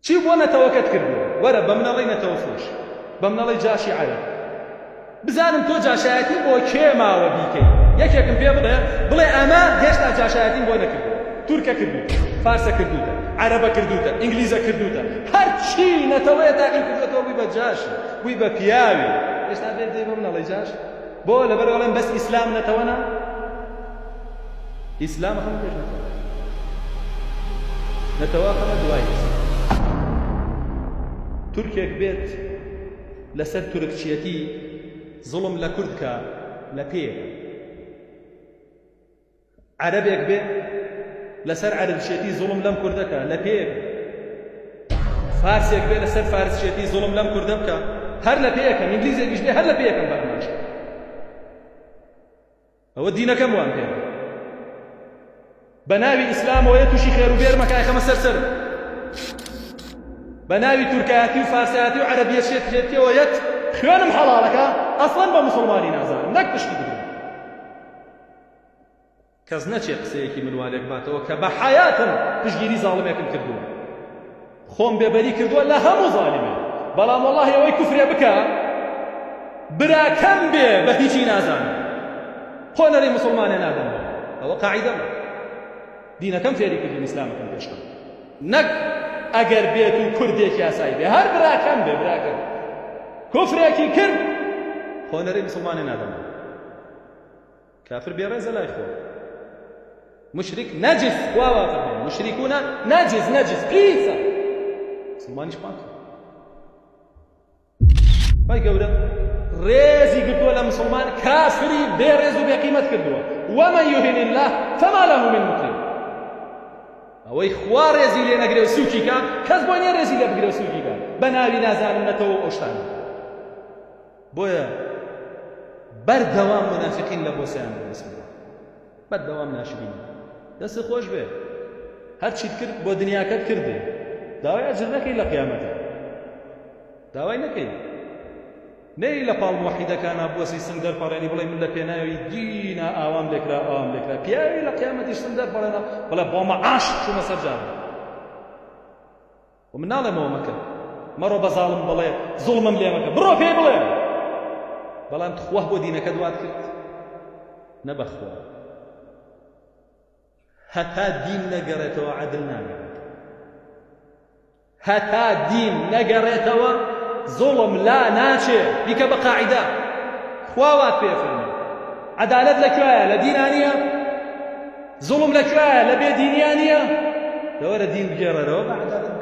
چی بۆ نەتەوەکەت کردووە وەرە بە منەڵەی نەتەوە فڕۆش بە منەڵەی جاشی عەرەب بزانم تۆ جاشایەتی بۆ کێ ماوە بیکەی یەکێکم پێ بڵێ ئەمە هێشتا جاشایەتیم بۆ نەکردووە تورکە کردووتە فارسە کردووتە عەرەبە کردووتە ئینگلیزە کردووتە هەرچی نەتەوەیە تاقیم کردوێتەوە بووی بە جاشی بووی بە پیاوی هێشتا بێت دێ بە منەڵەی جاش بۆ لەبەرەوەڵێن بەس ئیسلام نەتەوەنا ئیسلام هەموو پێش نەتەوە نەتەوە هەمە دوای تورکێک بێت لەسەر تورکچیەتی زڵم لە کوردکە لە پێیە عەرەبێک بێت لەسەر عەرەبچێتی زڵم لەم کوردەکە لە پێیە فارسێک بێت لەسەر فارسچێتی زڵم لەم کوردە بکە هەر لە پێیەکەم ئینگلیزێکیش بێ هەر لە پێیەکەم بەرنامەش ئەوە دینەکەم وان پێ بە ناوی ئیسلامەوەیە تووشی خێروبێرمەکە ئەخەمە سەرسەر بە ناوی تورکایەتی و فارسایەتی و عەرەبیەتیەوە یەت خوێنم حەڵاڵەکە ئەسڵەن بە موسڵمانی نازانم نەک پشتی بدرێ کەس نەچێ قسەیەکی منوالێک باتەوە کە بە حەیاتم پشتگیری زاڵمێکم کردووە خۆم بێبەری کردووە لە هەموو زاڵمێ بەڵام وەڵڵاهی ئەوەی کوفرێ بکە براکەم بێ بە هیچی نازانم خۆ نەرێ موسڵمانێ نادەم ئەوە قاعیدەمە دینەکەم فێری کردین ئیسلامەکەم پێشکەم نەک ئەگەر بێت و کوردێکی یاسایی بێ هەر براکەم بێ براکەم کوفرێکی کرد خۆ نەرێ موسڵمانێ نادەم کافر بێڕێزە لای خۆ مشرك نجس وافر مشركون نجس قيسا مسلمانيش باكر باي قوله ريزي قدوة لمسلمان كافري بيرزو بقيمة قدوة ومن يهن الله فما له من مكرم او اخوة ريزي لنا قريو سوكي كا كذبوني ريزي لنا قريو سوكي كا بناوي نازان نتو اوشتان بويا بردوام منافقين لبوسان بسم الله بردوام ناشبين دەست خۆش بێ هەرچیت کرد بۆ دنیاکەت کردێ داوای ئەجر نەکەی لە قیامەتە داوای نەکەی نەی لە پاڵ موحیدەکانە بوەسی سنگ دەرپەڕێنی بڵێ من لە پێناوی دینە ئاوام لێکرا ئاوام لێکرا پیاوی لە قیامەتیش سنگ دەرپەڕێنە بڵێ بۆ مەعاشق چوومە سەر جادە و من ناڵێمەوە مەکە مەڕۆ بە زاڵم بڵێ زوڵمم لێ مەکە بڕۆ پێی بڵێ بەڵام خواه بۆ دینەکە دوات کرد نەبەخوا هەتا دین نەگەڕێتەوە عەدل ناگەڕێت هەتا دین نەگەڕێتەوە زوڵم لا ناچێ بیکە بە قاعیدە خوا وات پێ فەرمێ عەدالەت لەکوێیە لە دینانیە زوڵم لەکوێیە لە بێدینیانیە لەوەرە دین بگێڕێرەوە بە عەدالەت